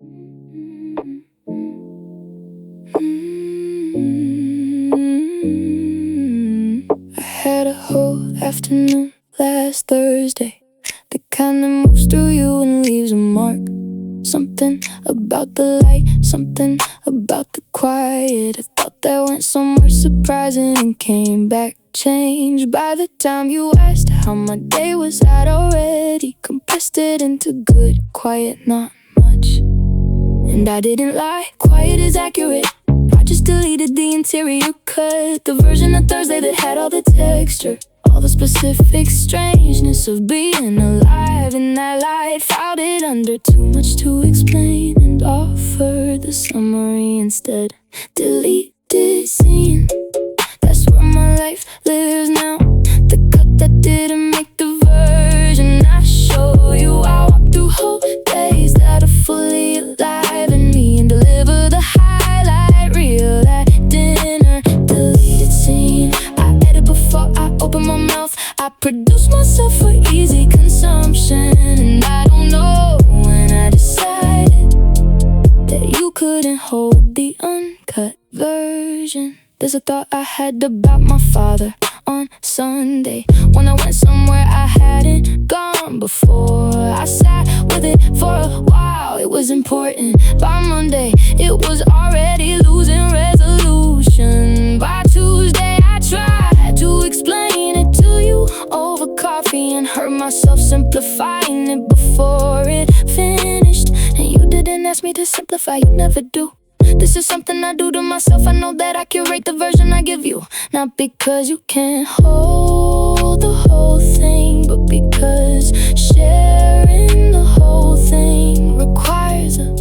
I had a whole afternoon last Thursday, the kind that moves through you and leaves a mark. Something about the light, something about the quiet. I thought that went somewhere surprising and came back changed. By the time you asked how my day was, I'd already compressed it into good, quiet, not much. And I didn't lie, quiet is accurate. I just deleted the interior cut, the version of Thursday that had all the texture, all the specific strangeness of being alive in that light. Filed it under too much to explain and offered the summary instead. Deleted scene, that's where my life lives now. The cut that didn't make the version I show you. I walk through whole days that are fully alive in me and deliver the highlight reel at dinner. Deleted scene, I edit before I open my mouth. I produce myself for easy consumption, and I don't know when I decided that you couldn't hold the uncut version. There's a thought I had about my father on Sunday, when I went somewhere I hadn't gone before. I sat with it for a while, it was important. By Monday, it was already losing resolution. By Tuesday, I tried to explain it to you over coffee and heard myself simplifying it before it finished. And you didn't ask me to simplify, you never do. This is something I do to myself. I know that I curate the version I give you, not because you can't hold the whole thing, but because sharing the whole thing requires a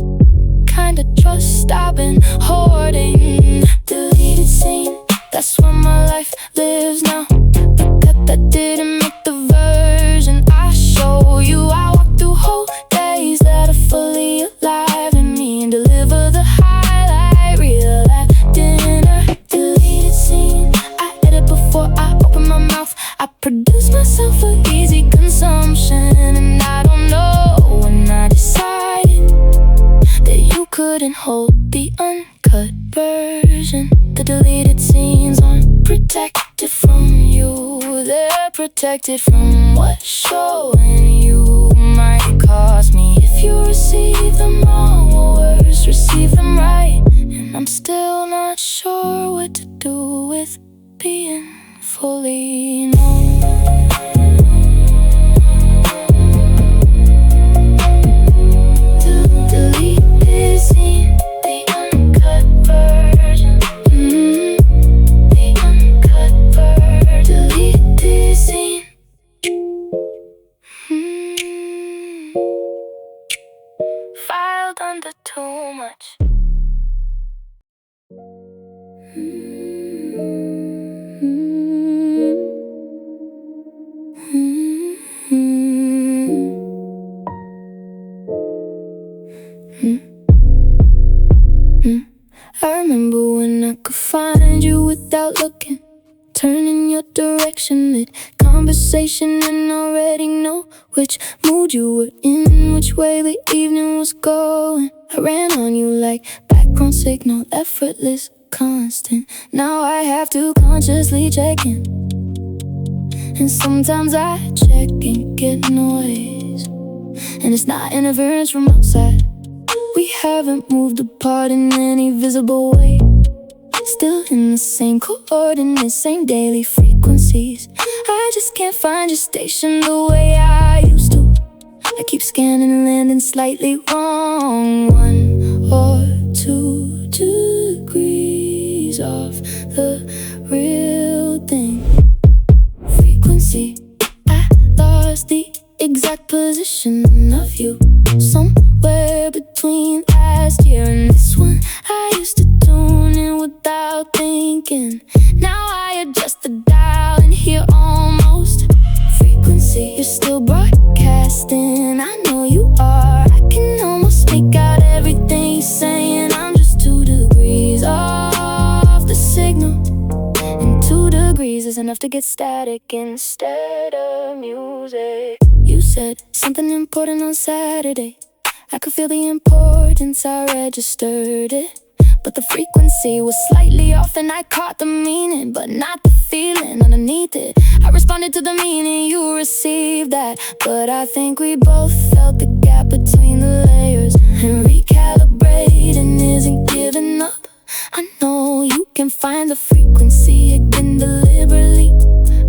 kind of trust I've been hoarding. Deleted scene, that's where my life lives now. The cut that didn't make the version I show you. I walk through whole days that are fully alive in me and deliver the highlight reel at dinner. Deleted scene, I edit before I open my mouth. I produce myself for easy consumption, and I don't know when I decided that you couldn't hold the uncut version. The deleted scenes aren't protected from you, they're protected from what's showing you. Might cost me if you receive them wrong, or worse, receive them right. And I'm still not sure what to do with being fully known. Delete this scene, the uncut version. The uncut version. Delete this scene. Filed under too much. I remember when I could find you without looking, turn in your direction, mid conversation, and already know which mood you were in, which way the evening was going. I ran on you like background signal, effortless, constant. Now I have to consciously check in, and sometimes I check and get noise, and it's not interference from outside. We haven't moved apart in any visible way, still in the same coordinates, same daily frequencies. I just can't find your station the way I used to. I keep scanning and landing slightly wrong, 1 or 2 degrees off the real thing. Frequency, I lost the exact position of you, somewhere between last year and this one. I used to tune in without thinking, now I adjust the dial and hear almost. Frequency, you're still broadcasting, I know you are. I can almost make out everything you're saying. I'm just 2 degrees off the signal, and 2 degrees is enough to get static instead of music. You said something important on Saturday. I could feel the importance, I registered it. But the frequency was slightly off and I caught the meaning, but not the feeling underneath it. I responded to the meaning, you received that. But I think we both felt the gap between the layers. And recalibrating isn't giving up. I know you can find the frequency again deliberately.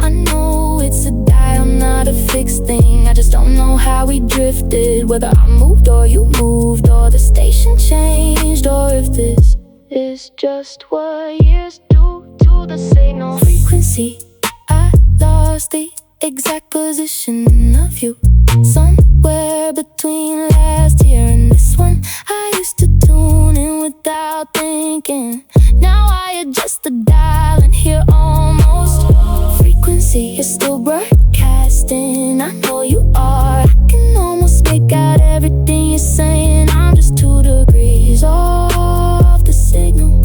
I know it's a dial, not a fixed thing. I just don't know how we drifted, whether I moved or you moved, or the station changed, or if this is just what years do to the signal. Frequency, I lost the exact position of you somewhere between last year and this one. I used to tune in without thinking. Now I adjust the dial and hear almost. Frequency, you're still broadcasting, I know you are. I can almost make out everything you're saying. I'm just 2 degrees off the signal,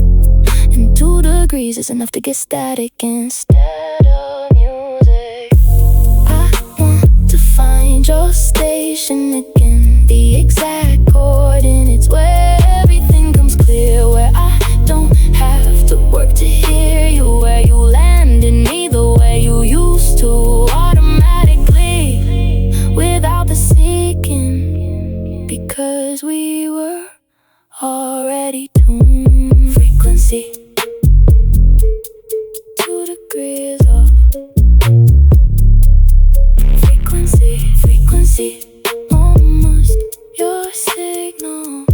and 2 degrees is enough to get static instead of music. I want to find your station again, the exact coordinates where everything comes clear, where I don't have to work to hear you, where you landed me the way you used to, automatically, without the seeking, because we were already tuned. Frequency, 2 degrees off. Frequency, almost your signal.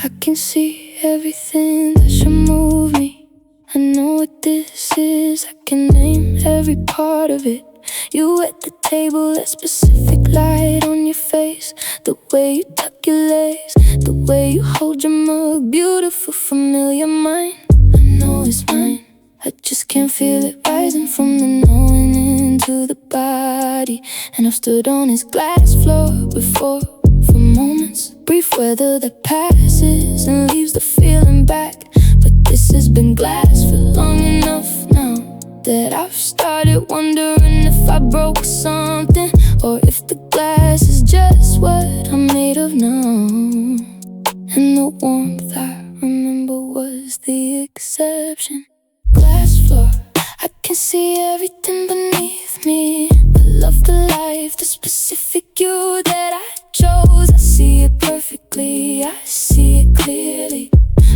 I can see everything that should move me. I know what this is, I can name every part of it. You at the table, that specific light on your face, the way you tuck your legs, the way you hold your mug, beautiful, familiar mind. I know it's mine, I just can't feel it rising from the knowing into the body. And I've stood on his glass floor before, for moments, brief weather that passes and leaves the feeling back. But this has been glass for long enough now that I've started wondering if I broke something, or if the glass is just what I'm made of now. And the warmth I remember was the exception. Glass floor, I can see everything beneath me. The love, the life, the specific you that I chose. I see it perfectly, I see it clearly.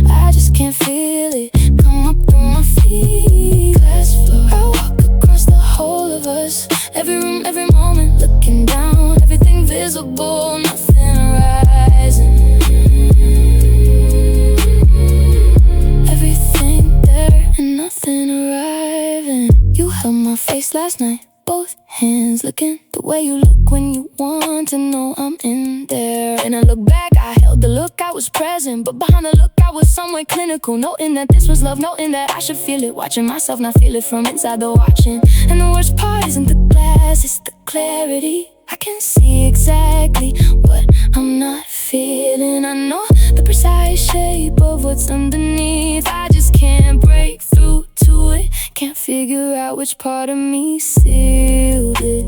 I just can't feel it come up through my feet. Glass floor, I walk across the whole of us, every room, every moment, looking down, everything visible, nothing rising. Everything there and nothing arriving. You held my face last night, both hands looking the way you look when you want to know I'm in there. And I look back, I held the look, I was present, but behind the look I was somewhere clinical, noting that this was love, noting that I should feel it, watching myself not feel it from inside the watching. And the worst part isn't the glass, it's the clarity. I can see exactly what I'm not feeling. I know the precise shape of what's underneath. I just can't break through to it, can't figure out which part of me sealed it,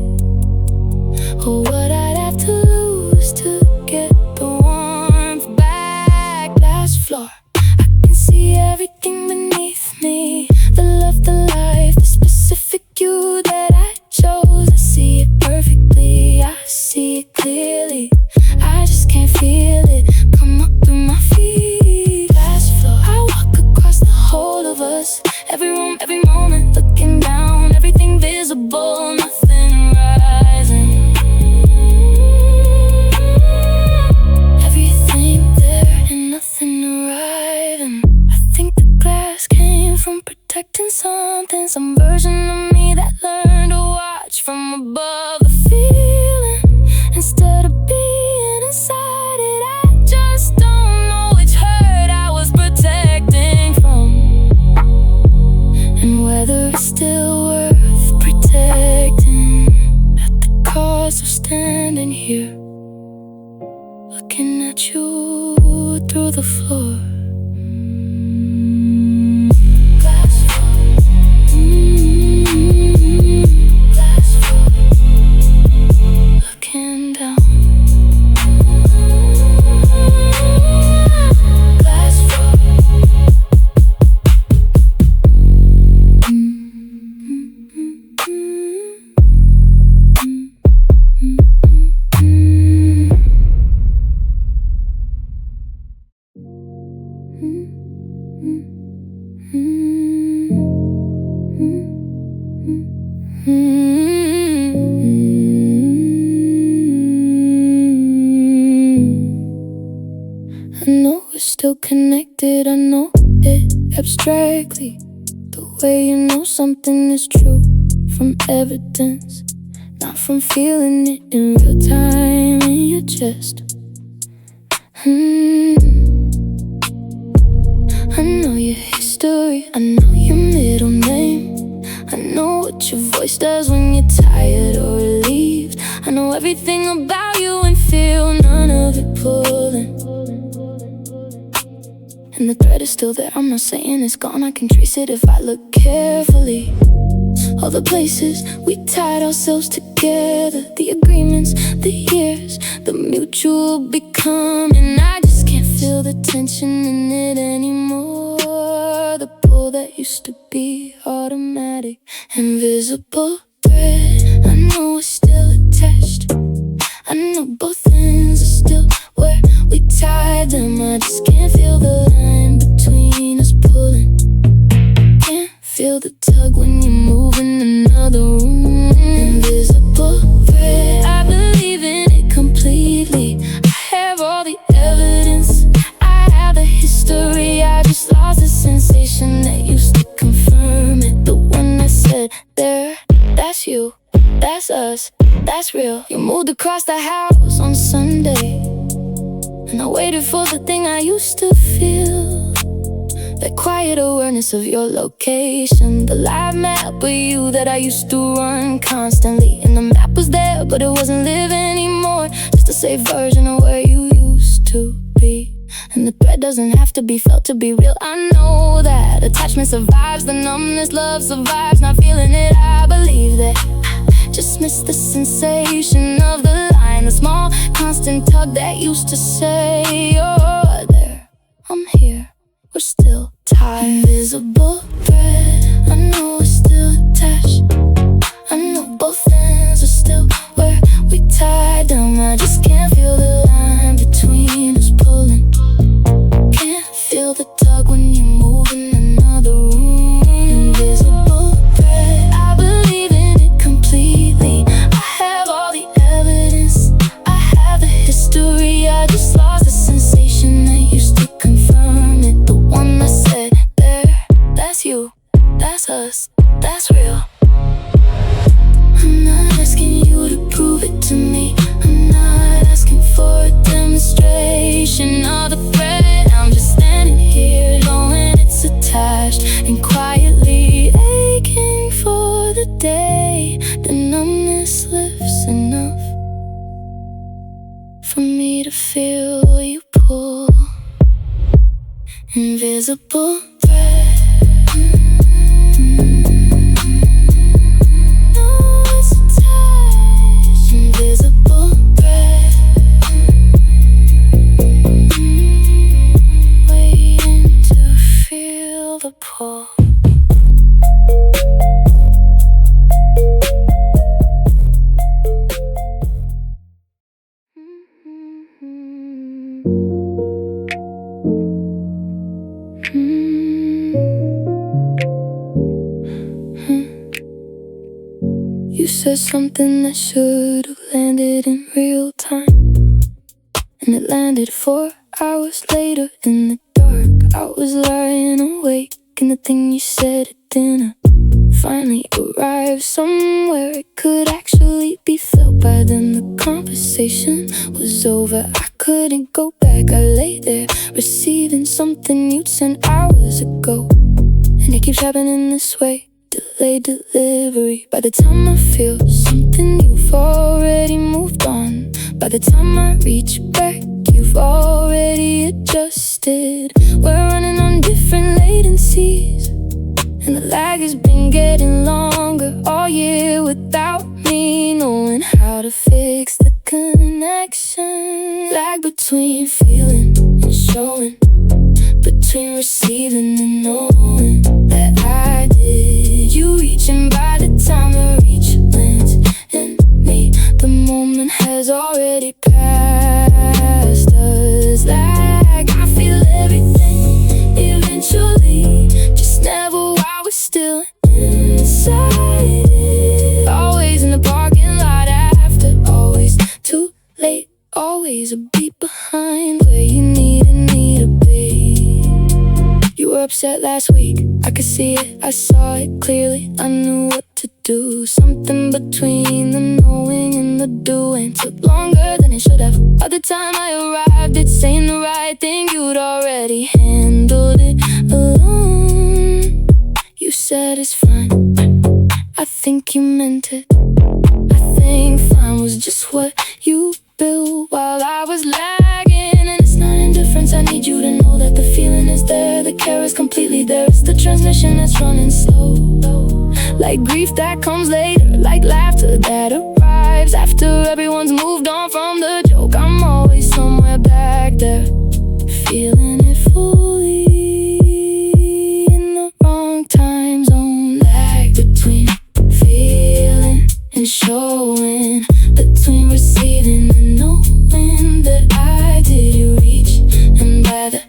or what I'd have to lose to get the warmth back. Glass floor, I can see everything beneath me. The love, the life, the specific you that I chose. I see it perfectly, I see it clearly. I just can't feel it come up through my feet. Glass floor, I walk across the whole of us, every room, every moment, looking down, everything visible, nothing rising. Everything there and nothing arriving. I think the glass came from protecting something, some version of me that learned to watch from above the feeling instead of being inside it. I just don't know which hurt I was protecting from, and whether it's still worth protecting at the cost of standing here at you through the floor. Glass floor. Glass floor. Looking down. Glass floor. I know we're still connected, I know it abstractly. The way you know something is true from evidence, not from feeling it in real time in your chest. I know your history, I know your middle name. I know what your voice does when you're tired or relieved. I know everything about you and feel none of it pulling. And the thread is still there, I'm not saying it's gone. I can trace it if I look carefully. All the places we tied ourselves together, the agreements, the years, the mutual becoming. I just can't feel the tension in it anymore. The pull that used to be automatic, invisible thread. I know we're still attached, I know both ends are still where we tied them. I just can't feel the line between us pulling. Can't feel the tug when you move in another room. Invisible thread, I believe in it completely. I have all the evidence, I have the history. I just lost the sensation that used to confirm it. The one that said, there, that's you, that's us, that's real. You moved across the house on Sunday, and I waited for the thing I used to feel. That quiet awareness of your location, the live map of you that I used to run constantly. And the map was there, but it wasn't live anymore. Just a safe version of where you used to be. And the thread doesn't have to be felt to be real. I know that attachment survives, the numbness, love survives. Not feeling it, I believe that. Just miss the sensation of the line, the small constant tug that used to say, you're there, I'm here, we're still tied. Invisible thread, I know we're still attached, I know both ends are still where we tied them. I just can't feel the line between us pulling. Can't feel the tug when you move in another room. Invisible thread, I believe in it completely. I have all the evidence, I have the history. I just lost the sensation that used to confirm it. The one that said, there, that's you, that's us, that's real. I'm not asking you to prove it to me, I'm not asking for a demonstration of the thread. I'm just standing here knowing it's attached and quietly aching for the day the numbness lifts enough for me to feel you pull. Invisible thread. No, it's attached. Invisible thread. Waiting to feel the pull. You said something that should have landed in real time, and it landed 4 hours later in the dark. I was lying awake, and the thing you said at dinner finally arrived somewhere it could actually be felt. By then the conversation was over, I couldn't go back. I lay there receiving something you'd sent hours ago, and it keeps happening this way, delayed delivery. By the time I feel something, you've already moved on. By the time I reach back, you've you've already adjusted. We're running on different latencies, and the lag has been getting longer all year without me knowing how to fix the connection. Lag between feeling and showing, between receiving and knowing that I did you reaching by the time the reach lands in me. The moment has already passed us. Like I feel everything eventually, just never while we're still inside it. Always in the parking lot after, always too late, always a beat behind where you need to be. You were upset last week, I could see it, I saw it clearly. I knew what to do. Something between the knowing and the doing took longer than it should have. By the time I arrived, it's saying the right thing, you'd already handled it alone. You said it's fine, I think you meant it. I think fine was just what you built while I was lagging. And it's not indifference, I need you to know that the feeling is there, the care is completely there. It's the transmission that's running slow, like grief that comes later, like laughter that arrives after everyone's moved on from the joke. I'm always somewhere back there, feeling it fully in the wrong time zone. Lag between feeling and showing, between receiving and knowing that I did you reach. And by the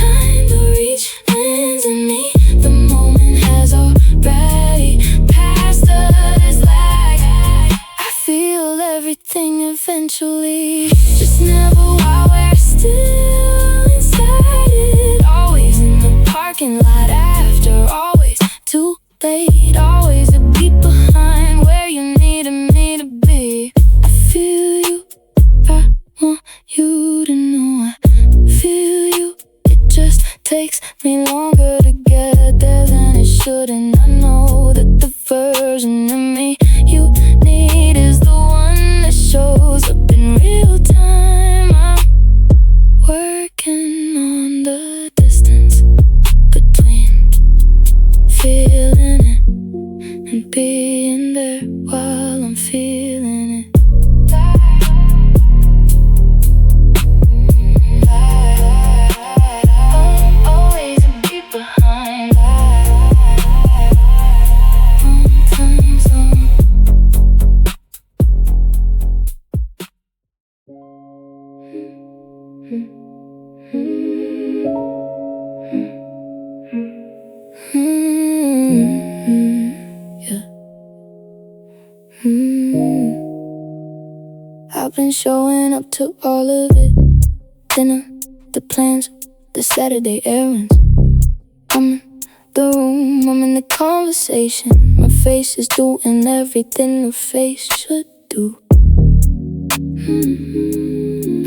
time the reach lands in me, the moment has already passed us. Like I feel everything eventually, just never while we're still inside it. Always in the parking lot after, always too late, always a beat behind where you need me to be. I feel you, I want you to know I feel you. It just takes me longer to get there than it should, and I know that the version of me you need is the one that shows up in real time. I'm working on the distance between feeling it and being there while I'm feeling it. Always a beat behind. I've been showing up to all of it. Dinner, the plans, the Saturday errands. I'm in the room, I'm in the conversation. My face is doing everything a face should do.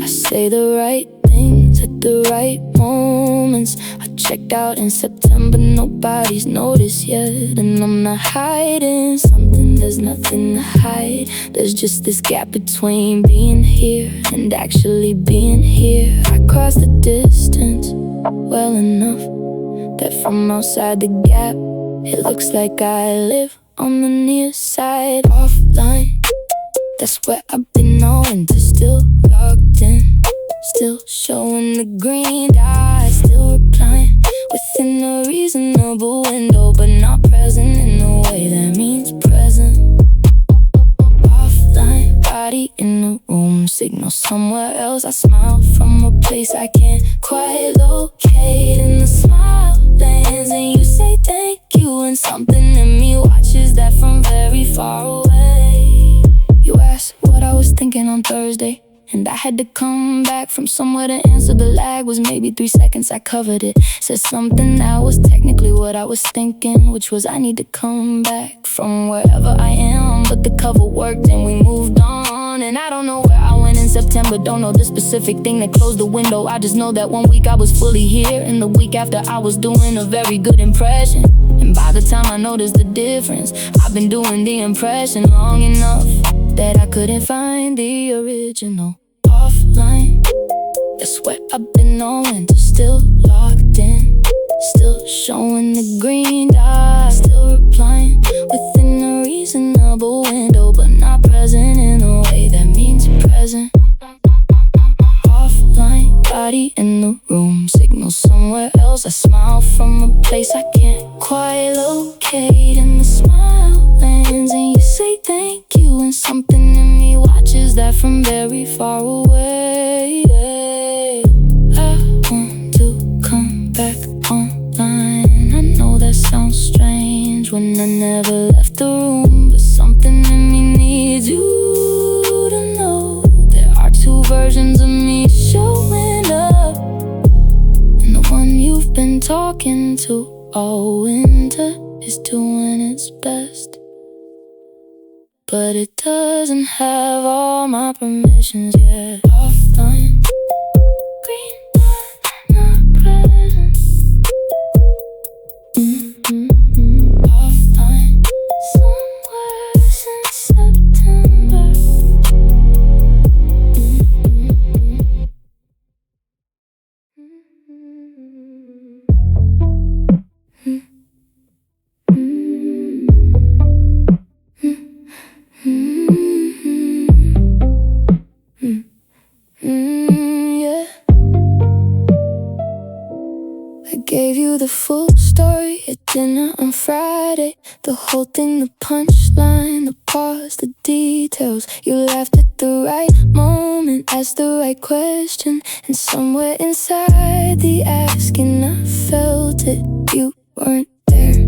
I say the right things at the right moments. I checked out in September, nobody's noticed yet. And I'm not hiding something, there's nothing to hide. There's just this gap between being here and actually being here. I crossed the distance well enough that from outside the gap, it looks like I live on the near side. Offline, that's where I've been knowing to still logged in, still showing the green dot, still replying within a reasonable window, but not present in a way that means present. Offline, body in the room, signal somewhere else. I smile from a place I can't quite locate. In the smile lands and you say thank you, and something in me watches that from very far away. You asked what I was thinking on Thursday, and I had to come back from somewhere to answer. The lag was maybe 3 seconds, I covered it. Said something that was technically what I was thinking, which was I need to come back from wherever I am. But the cover worked and we moved on. And I don't know where I went in September, don't know the specific thing that closed the window. I just know that 1 week I was fully here, and the week after I was doing a very good impression. And by the time I noticed the difference, I've been doing the impression long enough that I couldn't find the original. Offline, I swear I've been all into, still locked in, still showing the green dot, still replying within a reasonable window, but not present in a way that means present. Offline, body in the room, signal somewhere else. I smile from a place I can't quite locate, and the smile lands, and you say thank you, and something in me watches that from very far away. I want to come back online. I know that sounds strange when I never left the room, but something in me needs you to know there are two versions of me showing up, and the one you've been talking to all winter is doing its best, but it doesn't have all my permissions yet. Offline, green light, not present. Offline, somewhere since September. Yeah. I gave you the full story at dinner on Friday. The whole thing, the punchline, the pause, the details. You laughed at the right moment, asked the right question, and somewhere inside the asking I felt it. You weren't there.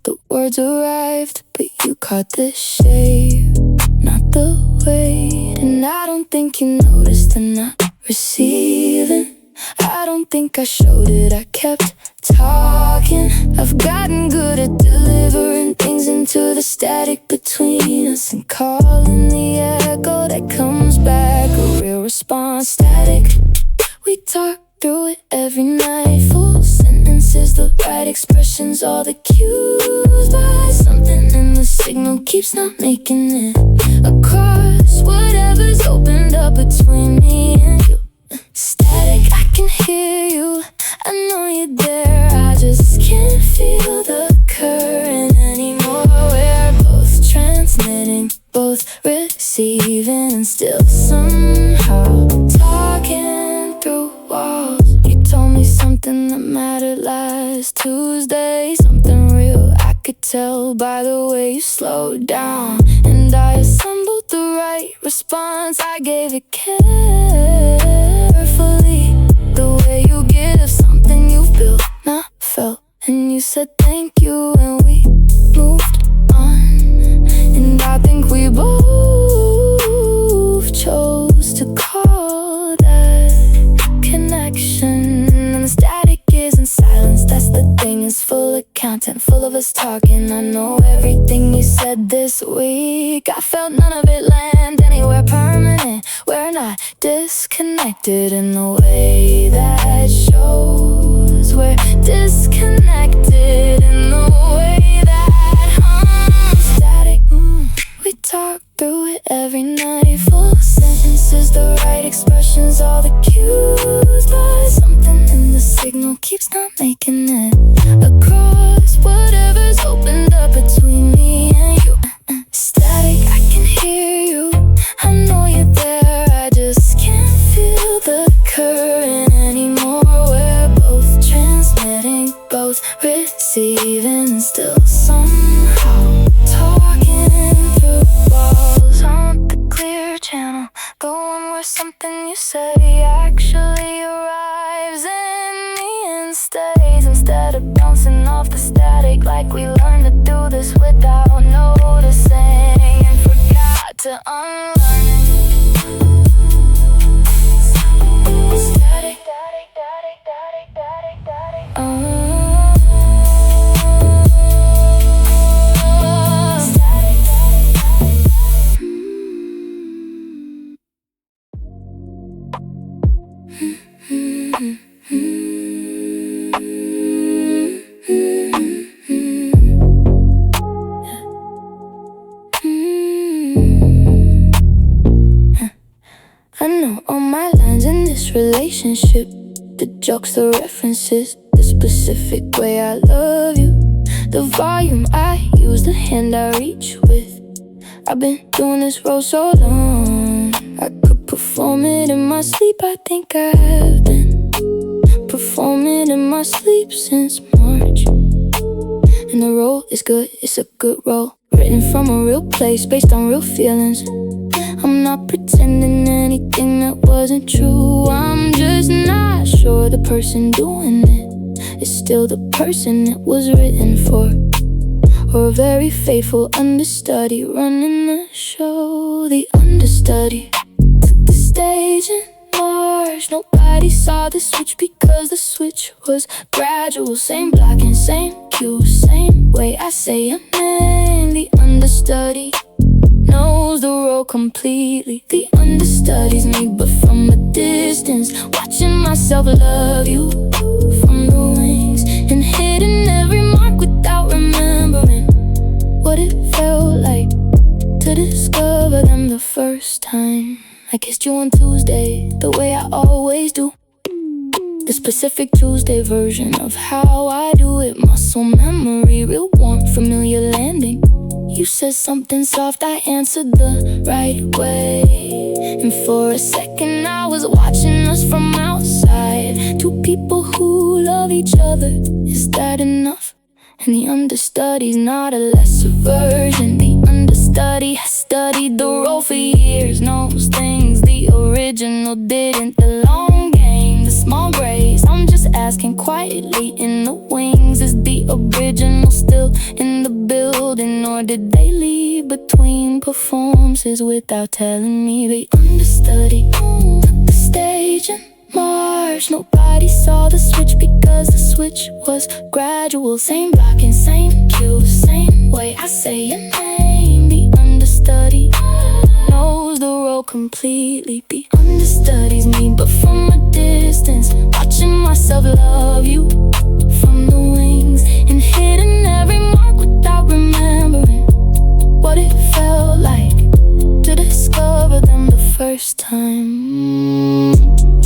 The words arrived, but you caught the shape, not the weight. And I don't think you noticed the not receiving. I don't think I showed it, I kept talking. I've gotten good at delivering things into the static between us, and calling the echo that comes back a real response. Static, we talk through it every night. Full sentences, the right expressions, all the cues, but something in the signal keeps not making it across whatever's opened up between me and you. Static, I can hear you, I know you're there, I just can't feel the current anymore. We're both transmitting, both receiving, and still somehow talking through walls. You told me something that mattered last Tuesday, something real I could tell by the way you slowed down, and I assembled the right response. I gave it carefully, the way you give something you've built, not felt. And you said thank you, and we moved on. And I think we both chose to call that connection. And the static isn't silence, that's the thing. It's full of content, full of us talking. I know everything you said this week, I felt none of it land anywhere permanent. We're not disconnected in the way that shows. We're disconnected in the way that static. We talk through it every night. Full sentences, the right expressions, all the cues, but something in the signal keeps not making it across whatever's opened up between me and you. Static, I can hear you, I know you're there, I just can't feel the current anymore. We're both transmitting, both receiving, and still somehow talking through walls. On the clear channel, the one where something you say actually arrives in me and stays, instead of bouncing off the static like we learned to do this without noticing, and forgot to unlearn it. Static, static, static, static, static, static. Static, I know all my lines in this relationship relationship, the jokes, the references, the specific way I love you, the volume I use, the hand I reach with. I've been doing this role so long, I could perform it in my sleep. I think I have been performing in my sleep since March. And the role is good, it's a good role, written from a real place, based on real feelings. I'm not pretending anything that wasn't true. I'm just not sure the person doing it is still the person it was written for, or a very faithful understudy running the show. The understudy took the stage in March. Nobody saw the switch because the switch was gradual. Same block and same cue, same way I say your name. The understudy knows the role completely. The understudy's me, but from a distance, watching myself love you from the wings, and hitting every mark without remembering what it felt like to discover them the first time. I kissed you on Tuesday, the way I always do, the specific Tuesday version of how I do it. Muscle memory, real warm, familiar landing. You said something soft, I answered the right way. And for a second I was watching us from outside. Two people who love each other, is that enough? And the understudy's not a lesser version. The understudy has studied the role for years, knows things the original didn't. The long game, the small grace, I'm just asking quietly in the wings. Is the original still in the building, or did they leave between performances without telling me? The understudy took the stage in March. Nobody saw the switch because the switch was gradual. Same block and same cue, same way I say your name. The understudy knows the role completely. The understudy's me, but from a distance, watching myself love you from the wings, and hitting every mark without remembering what it felt like to discover them the first time.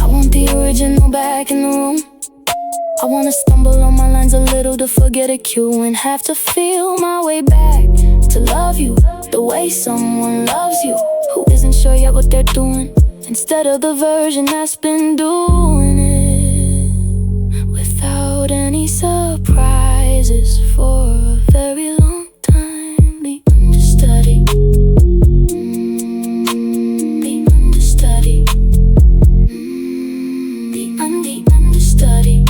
I want the original back in the room. I wanna stumble on my lines a little to forget a cue, and have to feel my way back to love you the way someone loves you who isn't sure yet what they're doing, instead of the version that's been doing it without any surprises for a very long time. The understudy, the understudy, the understudy.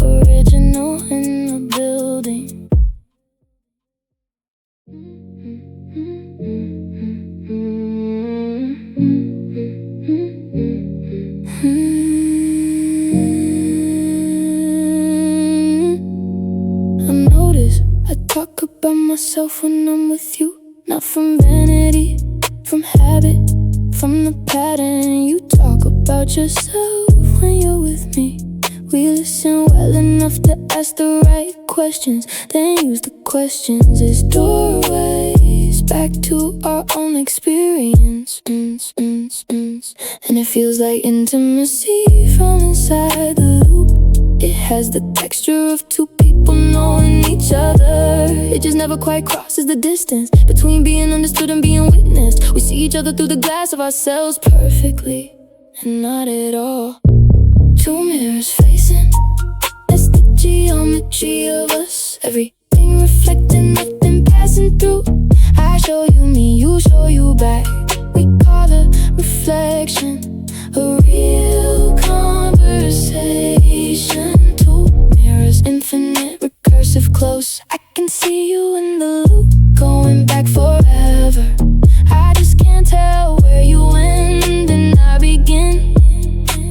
Original in the building. I notice I talk about myself when I'm with you, not from vanity, from habit, from the pattern. You talk about yourself when you're with me. We listen well enough to ask the right questions, then use the questions as doorways back to our own experience. And it feels like intimacy from inside the loop. It has the texture of two people knowing each other. It just never quite crosses the distance between being understood and being witnessed. We see each other through the glass of ourselves perfectly, and not at all. Two mirrors facing, that's the geometry of us. Everything reflecting, nothing passing through. I show you me, you show you back. We call the reflection a real conversation. Two mirrors, infinite, recursive, close. I can see you in the loop, going back forever. I just can't tell where you end and I begin,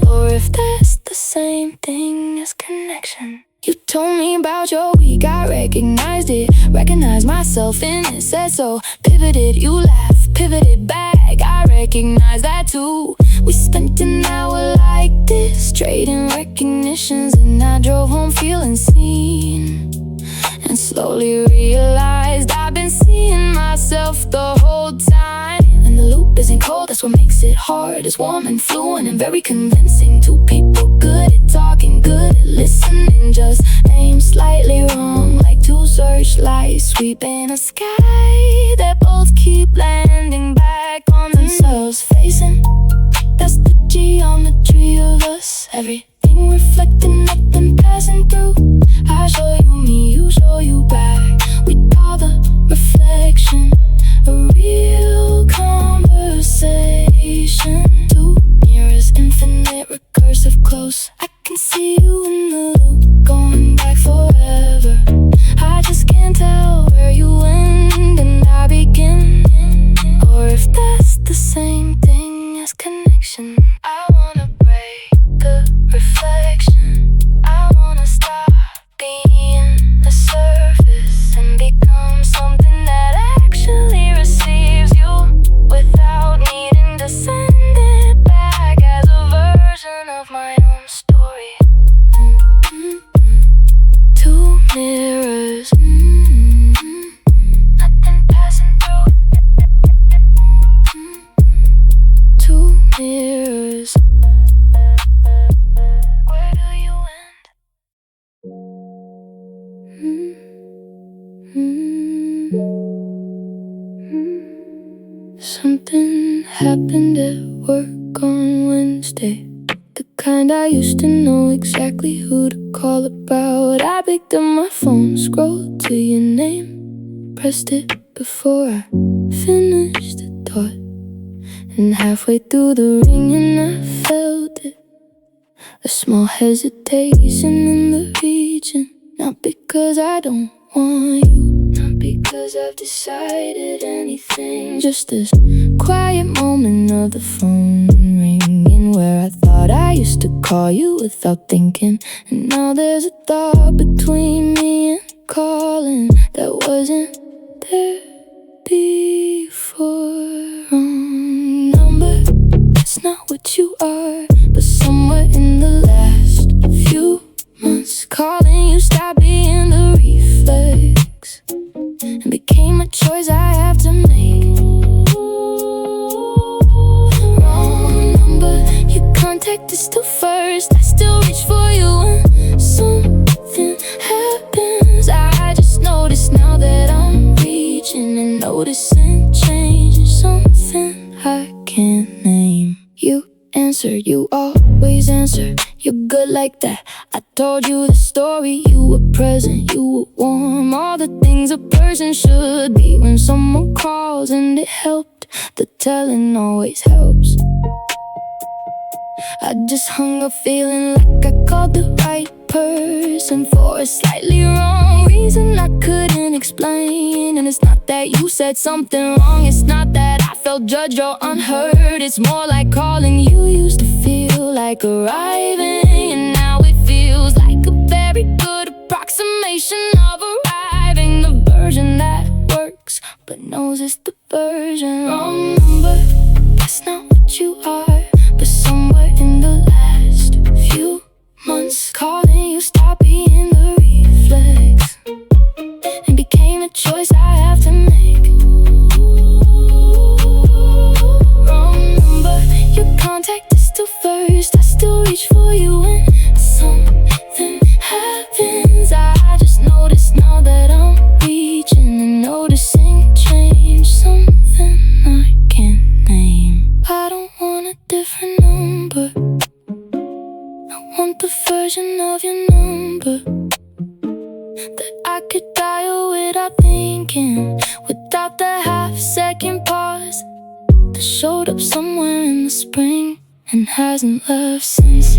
or if that's the same thing as connection. You told me about your week, I recognized it, recognized myself in it, said so, pivoted, you laughed, pivoted back, I recognize that too. We spent an hour like this, trading recognitions, and I drove home feeling seen, and slowly realized I've been seeing myself the whole time. And the loop is isn't cold, that's what makes it hard. It's warm and fluent and very convincing. Two people good at talking, good at listening, just aim slightly wrong, like two searchlights sweeping a sky that both keep landing back on themselves. Facing, that's the geometry of us. Everything reflecting, nothing passing through. I show you me, you show you back. We call the reflection a real conversation. Two mirrors, infinite, recursive, close. I can see you in the loop, going back forever. I just can't tell where you end and I begin, or if that's the same thing as connection. I wanna break the reflection. I wanna stop being the surface and become something that actually receives you without needing to send it back as a version of my own story. Two mirrors, nothing passing through. Two mirrors, where do you end? Something happened at work on Wednesday, the kind I used to know exactly who to call about. I picked up my phone, scrolled to your name, pressed it before I finished the thought, and halfway through the ringing I felt it, a small hesitation in the region. Not because I don't want you, not because I've decided anything, just this quiet moment of the phone ringing, where I thought I used to call you without thinking, and now there's a thought between me and calling that wasn't there before. Wrong number, that's not what you are, but somewhere in the last few months, calling you stopped being the reflex and became a choice I have to make. Wrong number, your contact is still first. I still reach for you when something happens. I just notice now that I'm reaching and noticing change, something I can't name. You answered, you always answer. You're good like that. I told you the story. You were present, you were warm, all the things a person should be when someone calls, and it helped. The telling always helps. I just hung up feeling like I called the right person for a slightly wrong reason I couldn't explain. And it's not that you said something wrong, it's not that I felt judged or unheard. It's more like calling you used to feel like arriving, and now it feels like a very good approximation of arriving. The version that works but knows it's the version. Wrong number, that's not what you are, but somewhere in the last few months, calling you stopped being the reflex and became a choice I have to make. Wrong number, your contact is still first. I still reach for you when something happens. I just notice now that I'm reaching and noticing change, something I can't name. I don't want a different number, I want the version of your number that I could dial without thinking, without the half-second pause that showed up somewhere in the spring and hasn't left since.